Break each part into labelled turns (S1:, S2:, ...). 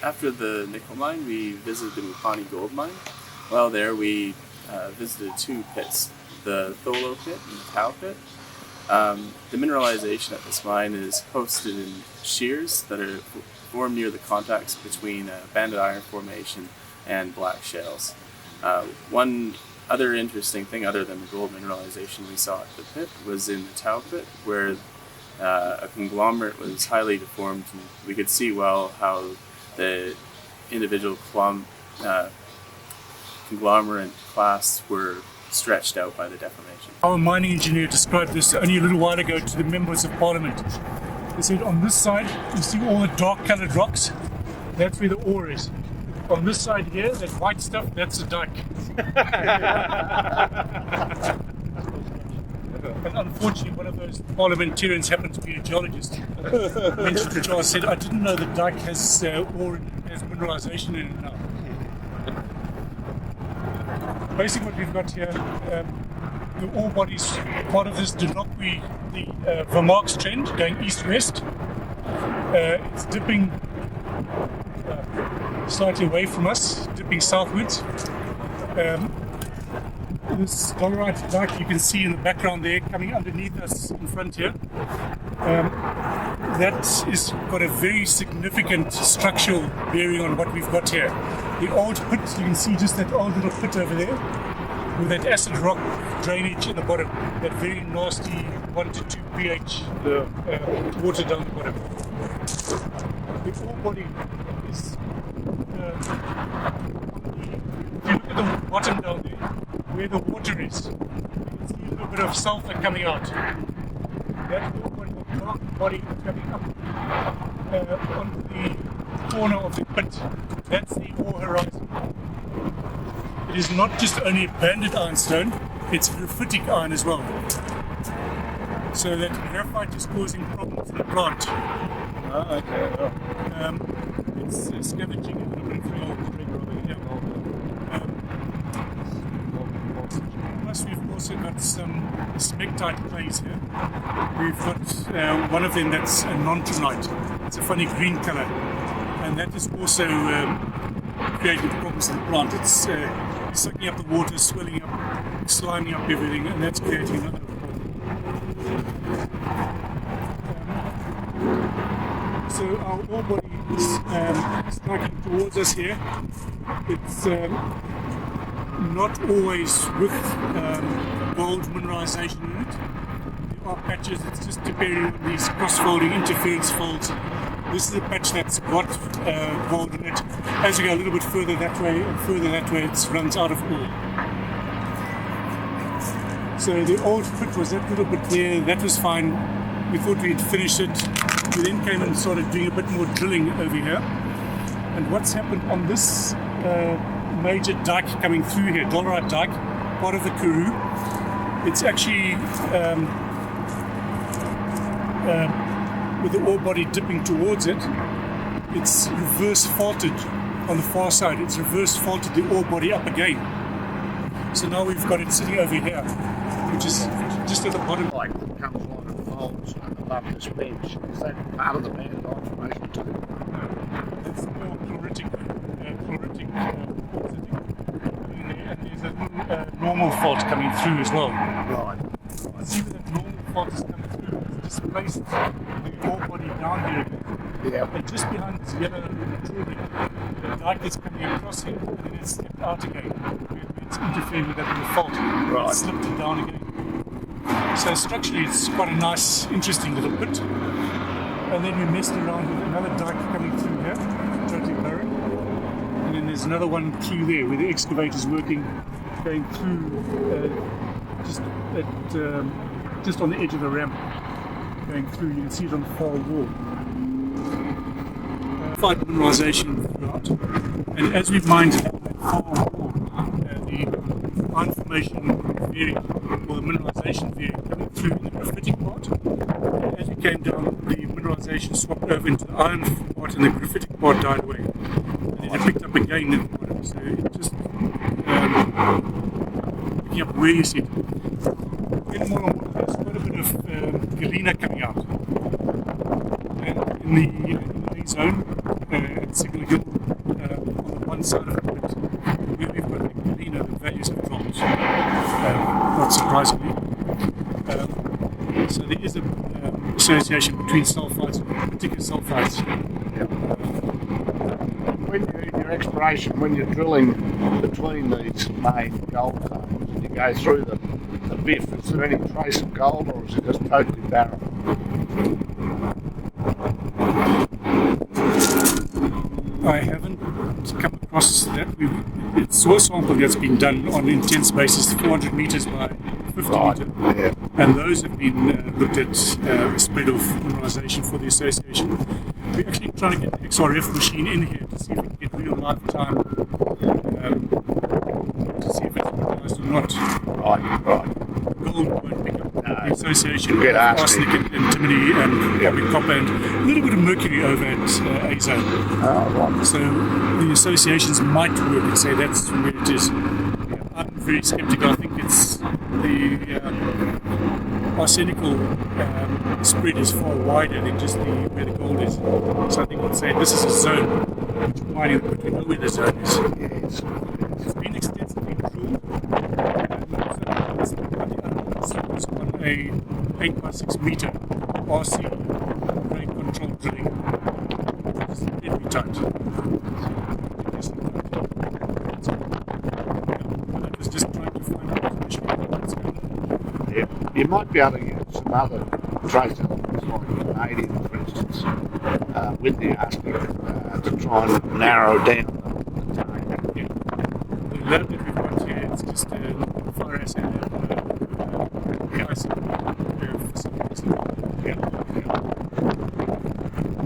S1: After the nickel mine, we visited the Mupane Gold mine. While there, we visited two pits, the Tholo pit and the Tau pit. The mineralization at this mine is hosted in shears that are formed near the contacts between banded iron formation and black shales. One other interesting thing, other than the gold mineralization we saw at the pit, was in the Tau pit, where a conglomerate was highly deformed, and we could see well how the individual conglomerate clasts were stretched out by the deformation.
S2: Our mining engineer described this only a little while ago to the members of parliament. He said on this side you see all the dark coloured rocks, that's where the ore is. On this side here, that white stuff, that's the dike. And unfortunately, one of those parliamentarians happened to be a geologist. I mentioned to Charles, said, I didn't know the dike has ore, has mineralization in it now. Basically what we've got here, the ore bodies, part of this did not be the Vermark's trend going east-west. It's dipping slightly away from us, dipping southwards. This dolerite dike you can see in the background there, coming underneath us in front here. That is got a very significant structural bearing on what we've got here. The old pit, you can see just that old little pit over there, with that acid rock drainage at the bottom, that very nasty 1 to 2 pH water down the bottom. The ore body is, if you look at the bottom down there, where the water is, you can see a little bit of sulfur coming out. That ore body, the dark body coming up onto the corner of the pit, that's the ore horizon. It is not just only banded ironstone, it's graphitic iron as well. So that graphite is causing problems in the plant. It's scavenging a little bit through over here. Plus we've also got some smectite clays here. We've got one of them that's a non-tronite. It's a funny green colour, and that is also creating problems in the plant. It's sucking up the water, swelling up, sliming up everything, and that's creating another problem. So our ore body is striking towards us here. It's not always with gold mineralization in it. There are patches, it's just depending on these cross-folding interference folds. This is a patch that's got gold in it. As you go a little bit further that way and further that way, it runs out of ore. So the old pit was that little bit there, that was fine. We thought we'd finish it. We then came and started doing a bit more drilling over here. And what's happened on this major dike coming through here, dolerite dike, part of the Karoo, it's actually with the ore body dipping towards it, it's reverse faulted on the far side. It's reverse faulted the ore body up again. So now we've got it sitting over here, which is just at the bottom.
S3: Like it comes along and folds above this bench. Is that part of the band formation too?
S2: It's more chloritic and there's a normal fault coming through as well.
S3: Right.
S2: See where that normal fault is coming through, it's displaced the ore body down here.
S3: Yeah.
S2: And just behind this yellow drawing, the dike is coming across here, and then it's slipped out again. It's interfering with that little fault.
S3: Right.
S2: It's slipped it down again. So structurally, it's quite a nice, interesting little pit. And then we messed around with another dike coming through here, totally barren. And then there's another one through there where the excavator's working, going through just on the edge of the ramp, going through. You can see it on the far wall. Fight mineralization throughout, and as we've mined that far wall, the iron formation varied, or the mineralization varied, coming through in the graphitic part. And as we came down, the mineralization swapped over into the iron part, and the graphitic part died away. And then it picked up again at the bottom, so it just picking up where you see it. In more and more, there's quite a bit of galena coming out. And in the main zone, at Signal Hill, one side of it, but where we've got the Galena, the values have dropped, not surprisingly. So there is an association between sulfides, particular sulfides.
S3: When your exploration, when you're drilling between these main gold zones, and you go through the biff, is there any trace of gold, or is it just totally barren?
S2: I haven't come across that. It's soil sample that's been done on an intense basis, 400 meters by 50 meters, and those have been looked at spread of mineralization for the association. We're actually trying to get the XRF machine in here to see if we can get real lifetime to see if it's mineralized or not.
S3: Right.
S2: Gold won't pick up the association
S3: You get
S2: with arsenic and antimony and copper and a little bit of mercury over at A zone.
S3: Right.
S2: So the associations might work and say that's where it is. I'm very skeptical. I think it's the arsenical spread is far wider than just where the gold is. So I think we'll say this is a zone which we're mining, but we know where the zone is.
S3: Yes.
S2: It's been extensively drilled. It's on a 8x6 meter RC grade control drilling. It's very tight. But I was just trying to find out information about what's going on.
S3: Yeah. You might be able to get some other trace elements, like vanadium, for instance, with the arsenic to try and narrow down the target.
S2: Yeah. The lab that we've got here, it's just a fire assay lab.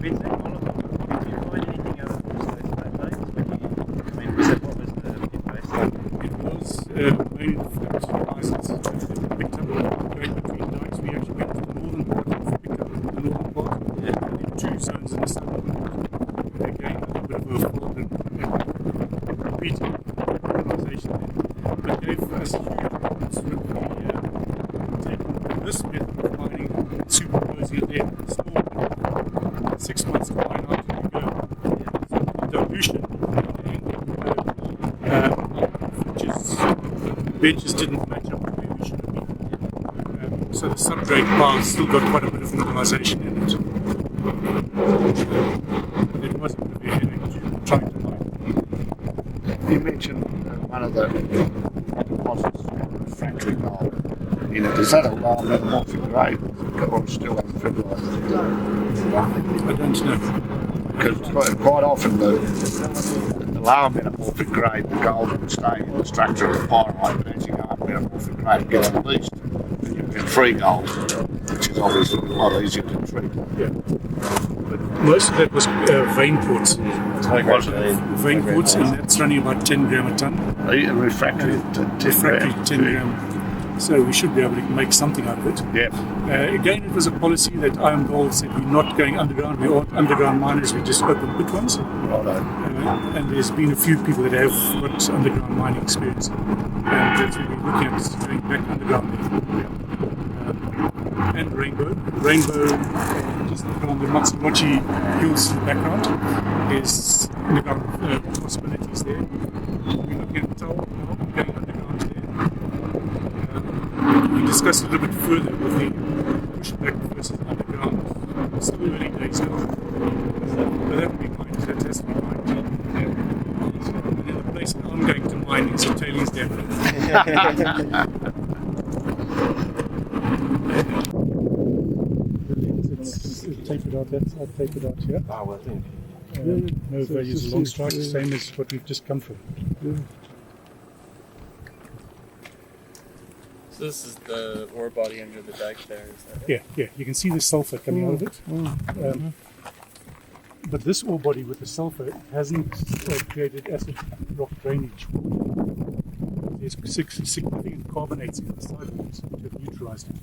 S4: Vincent, did you find anything other than those flat veins? Was that what was the pit base like?
S2: It was mainly the flat license that picked up going between dikes. We actually went to the northern part and picked up the northern part. And then 2 zones in the southern part. Again, a little bit of a fold and repeating mineralization there. But gave us huge problems with taking this method of mining and superposing it there. 6 months of mine out to go. So dilution and benches didn't match up with where we should have been. So the subgrade pile still got quite a bit of mineralization in it. It was a bit of a headache to trying to mine.
S3: You mentioned one of the deposits, refractory gold. Is that a low metamorphic grade, or still unfibrillized?
S2: I don't know.
S3: Because quite often the lower metamorphic grade, the gold would stay in the structure of the pyrite, but as you go up metamorphic grade, it gets released. And you get free gold, which is obviously a lot easier to treat.
S2: Yeah. But most of that was vein quartz. Vein quartz, and that's running about 10 gram a ton.
S3: Refractory,
S2: 10 gram. So we should be able to make something out of it.
S3: Yeah.
S2: Again, it was a policy that Iron Gold said we're not going underground. We aren't underground miners. We just open pit ones. And there's been a few people that have got underground mining experience, and that's what we're looking at, is going back underground there. And Rainbow, just around the Matsuwachi Hills in the background, there's underground possibilities there. We're looking at Tau now, going underground there. We discussed a little bit further with the pushback versus underground. It's still early days now. But that will be mined, that has to be mined. And then the place that I'm going to mine is a tailings dam. Tape it out, I'll tape it out here.
S4: Oh, well, then.
S2: No values along strike, same as what we've just come from.
S1: So this is the ore body under the dike there, is that it?
S2: Yeah, you can see the sulfur coming out of it. But this ore body with the sulfur hasn't created acid rock drainage. There's significant carbonates in the side of it that have neutralized it.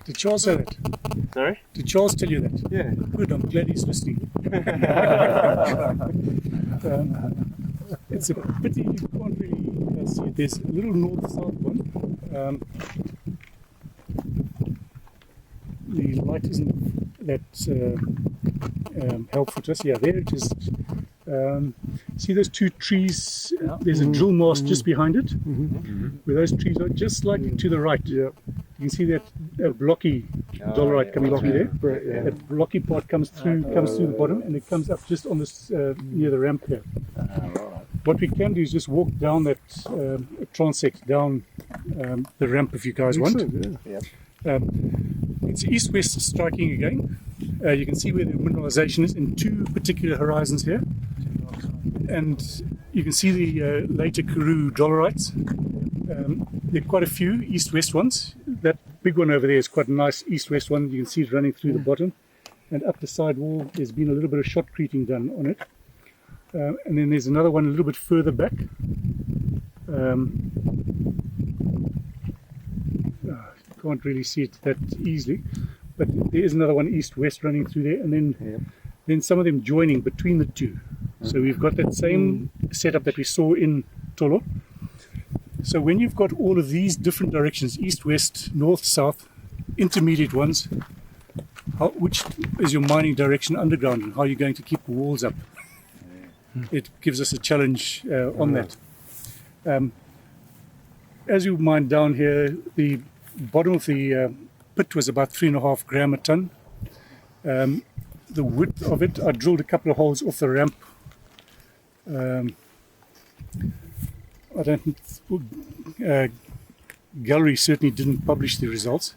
S2: Did Charles say that?
S4: Sorry?
S2: Did Charles tell you that?
S4: Yeah.
S2: Good, I'm glad he's listening. It's a pity you can't really can see there's a little north-south one. The light isn't that helpful to us. Yeah, there it is. See those two trees? There's a drill mast just behind it, where those trees are just slightly to the right. You can see that blocky dolerite coming through there. That blocky part comes through the bottom, and it comes up just on this near the ramp here. What we can do is just walk down that transect down the ramp if you guys want. It's east-west striking again. You can see where the mineralization is in two particular horizons here. And you can see the later Karoo dolerites. There are quite a few east-west ones. That big one over there is quite a nice east-west one. You can see it running through the bottom. And up the side wall, there's been a little bit of shotcreting done on it. And then there's another one a little bit further back. Can't really see it that easily, but there is another one east-west running through there, and then some of them joining between the two. So we've got that same setup that we saw in Tolo. So when you've got all of these different directions, east-west, north-south, intermediate ones, which is your mining direction underground, and how you're going to keep the walls up? It gives us a challenge on that. As you mine down here, the bottom of the pit was about 3.5 grams a ton. The width of it, I drilled a couple of holes off the ramp. Gallery certainly didn't publish the results.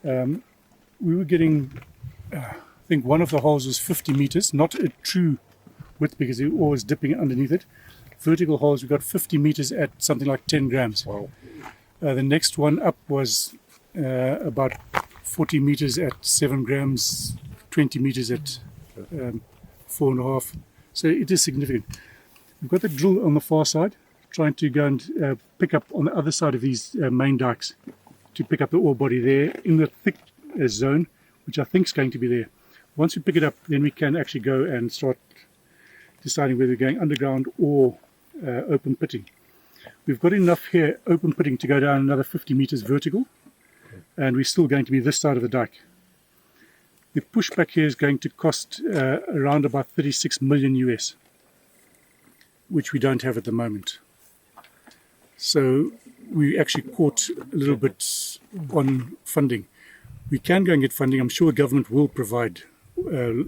S2: We were getting, I think one of the holes was 50 meters, not a true width because it was always dipping underneath it. Vertical holes, we got 50 meters at something like 10 grams. Wow. The next one up was about 40 meters at 7 grams, 20 meters at 4.5. So it is significant. We've got the drill on the far side, trying to go and pick up on the other side of these main dikes to pick up the ore body there in the thick zone, which I think is going to be there. Once we pick it up, then we can actually go and start deciding whether we're going underground or open pitting. We've got enough here open pitting to go down another 50 meters vertical, and we're still going to be this side of the dike. The pushback here is going to cost around about 36 million US, which we don't have at the moment. So we actually caught a little bit on funding. We can go and get funding. I'm sure government will provide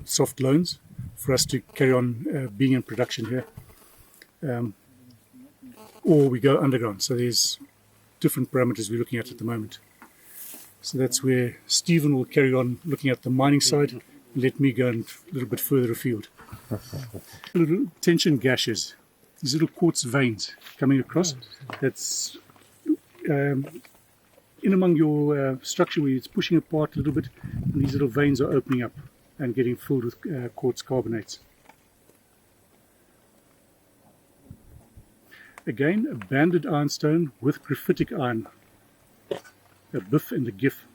S2: soft loans for us to carry on being in production here. Or we go underground. So there's different parameters we're looking at the moment. So that's where Stephen will carry on looking at the mining side and let me go a little bit further afield. Little tension gashes, these little quartz veins coming across. That's in among your structure where it's pushing apart a little bit, and these little veins are opening up and getting filled with quartz carbonates. Again, a banded ironstone with graphitic iron, a biff and a gif.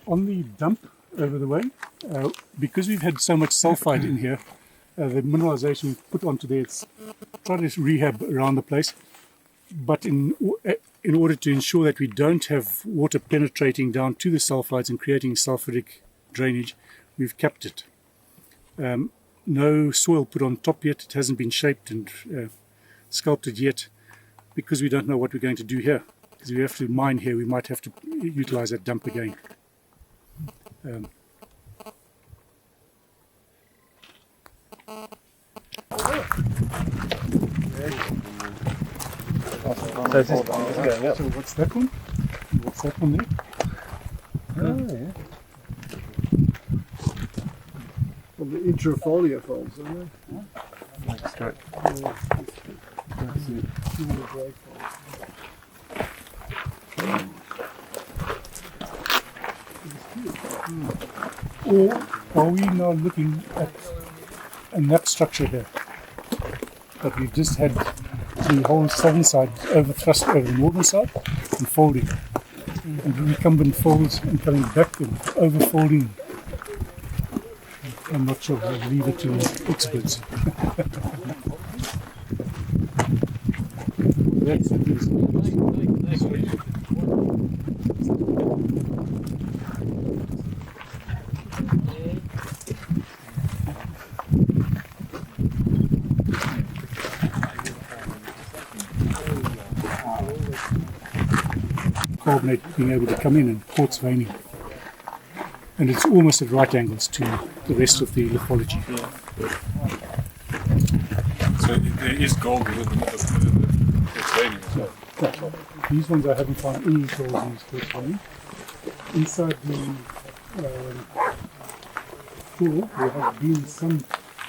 S2: On the dump over the way, because we've had so much sulfide in here, the mineralization we've put onto there, it's trying to rehab around the place, but in order to ensure that we don't have water penetrating down to the sulfides and creating sulfuric drainage, we've capped it. No soil put on top yet. It hasn't been shaped and sculpted yet, because we don't know what we're going to do here. Because if we have to mine here, we might have to utilize that dump again.
S4: So this is going up.
S2: So what's that one? What's that one there?
S5: Oh, yeah. Well, the intrafolia folds, aren't they?
S4: That's correct.
S5: That's it.
S2: Or are we now looking at a nut structure here? But we've just had the whole southern side overthrust over the northern side and folding. And the recumbent folds and coming back and overfolding. I'm not sure. I'll leave it to experts. That's carbonate being able to come in and quartz veining. And it's almost at right angles to the rest of the lithology.
S6: So there is gold within the veining as well.
S2: Right. These ones I haven't found any gold in this quartz veining. Inside the core there has been some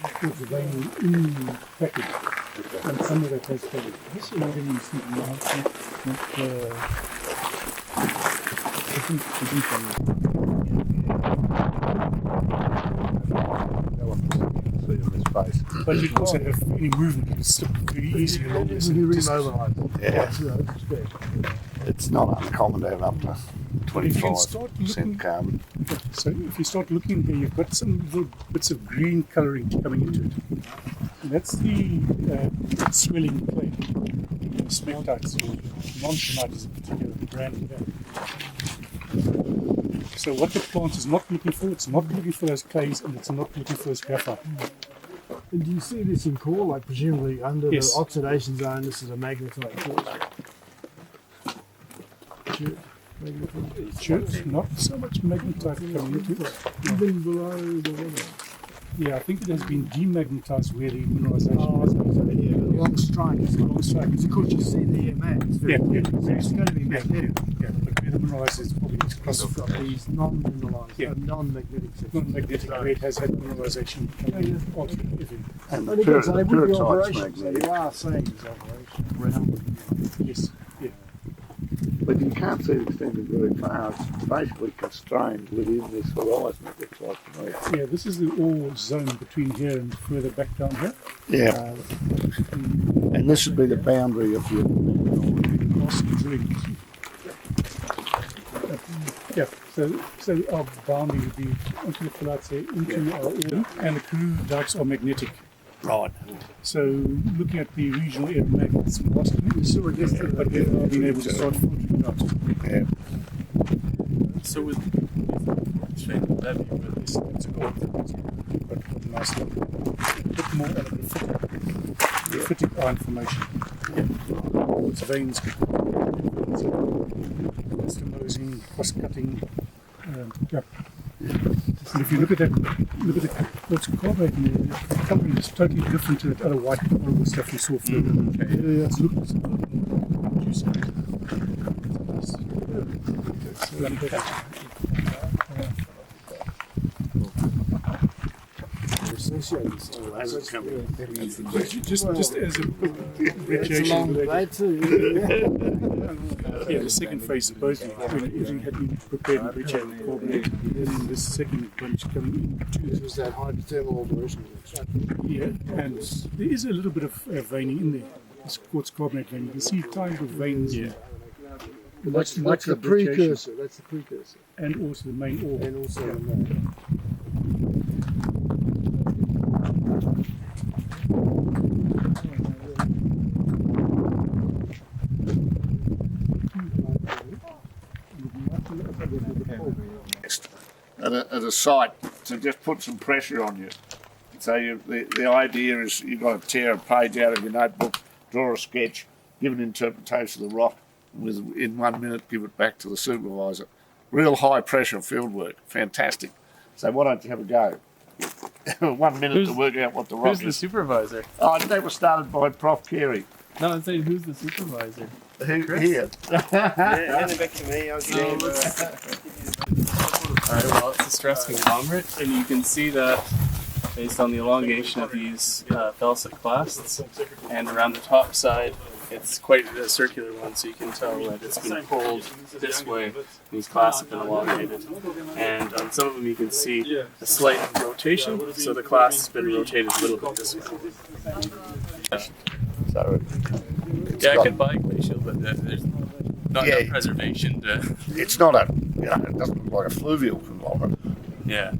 S2: quartz veining in the package. And some of that has gold. This is not even but you also have any movement, you can slip pretty easily along this.
S3: Yeah. It's not uncommon to have up to 25% carbon.
S2: So if you start looking here, you've got some little bits of green colouring coming into it. And that's the swelling clay. Smectites or non-smectite is a particular brand of that. So what the plant is not looking for, it's not looking for those clays and it's not looking for those graphite.
S5: And do you see this in core, like presumably under
S2: Yes.
S5: the oxidation zone, this is a magnetite core?
S2: Church, not so much magnetite coming into it.
S5: Even below the weather.
S2: Yeah, I think it has been demagnetized where the mineralization is.
S5: Yeah, the long strike. It's
S2: Long strike.
S5: Because of course you see the EMA. It's very
S2: Yeah,
S5: so it's going to be magnetic.
S2: Yeah, but where the mineralized is probably it's
S5: Because
S2: across
S5: you've got these non-mineralized,
S2: Yeah.
S5: non-magnetic sections.
S2: non-magnetic where it has had mineralization coming onto everything.
S3: And
S5: And again, so they would be
S3: pyrrhotite's
S5: operational. So
S3: magnetic.
S5: you are saying it's operational.
S2: Yes, yeah.
S3: But you can't see it extending very far. It's basically constrained within this horizon, it looks like to me.
S2: Yeah, this is the ore zone between here and further back down here.
S3: Yeah. And this would be the boundary of your...
S2: Cross drilling. Yeah, so our boundary would be onto the Philatse into our ore, and the Karoo dikes are magnetic.
S3: Right.
S2: So looking at the regional area magnets in Boston, we saw it yesterday, but we've now been able to start filtering it out.
S3: Yeah.
S1: So with that view with this,
S2: It's a gold, but with a nice little bit more graphitic iron formation. It's veins, customizing, cross-cutting. Yeah. And if you look at the quartz carbonate, the colouring is totally different to that other white horrible stuff you saw further. Yeah, it's look juicy. Just as a appreciation. Yeah, the second phase supposedly when everything had been prepared and bridgehead and carbonate, and then this second bunch coming into it.
S5: Is that hydrothermal alteration?
S2: Yeah, and there is a little bit of veining in there. This quartz carbonate vein. You can see tiny little veins. Yeah.
S5: That's the precursor. That's the precursor.
S2: And also the main ore.
S5: And also the main.
S3: At a site to just put some pressure on you. So the idea is you've got to tear a page out of your notebook, draw a sketch, give an interpretation of the rock, and in 1 minute give it back to the supervisor. Real high pressure field work, fantastic. So why don't you have a go? 1 minute to work out what the rock
S1: who's the
S3: is.
S1: supervisor?
S3: Oh, that was started by Prof. Carey.
S1: No, I'm saying who's the supervisor?
S3: Here.
S4: Hand it back to me, I'll give you
S1: Alright, well, it's a stress conglomerate, and you can see that based on the elongation of these felsic clasts, and around the top side, it's quite a circular one, so you can tell that it's been pulled this way, and these clasts have been elongated. And on some of them you can see a slight rotation, so the clast has been rotated a little bit this way.
S3: So
S1: Yeah, I could buy glacial, but there's not enough preservation to...
S3: it's not a, it doesn't look like a fluvial conglomerate.
S1: Yeah.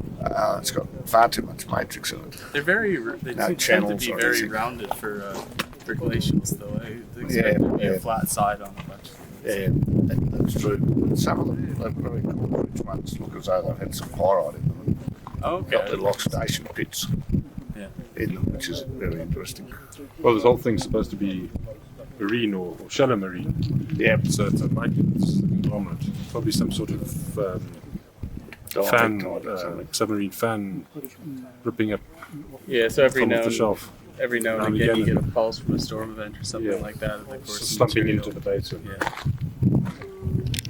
S3: It's got far too much matrix in it.
S1: They're very. They
S3: No
S1: tend to
S3: channels
S1: be
S3: or
S1: very
S3: anything.
S1: rounded for glacials, though. I expect
S3: Yeah,
S1: there to be
S3: yeah.
S1: a flat side on a bunch.
S3: Yeah, that's true. Some of them, the really cool rich ones, look as though they've had some pyrite in them.
S1: Oh,
S3: Got
S1: okay.
S3: little oxidation pits
S1: Yeah.
S3: in them, which is very interesting.
S6: Well, this whole thing's supposed to be marine or shallow marine.
S3: Yeah,
S6: So it's unlikely it's a conglomerate. Probably some sort of fan, submarine fan ripping up
S1: Yeah. So every
S6: from
S1: now
S6: off the shelf.
S1: every now and again you get a pulse from a storm event or something like that. Of course,
S6: Slumping into the basin.
S1: Yeah.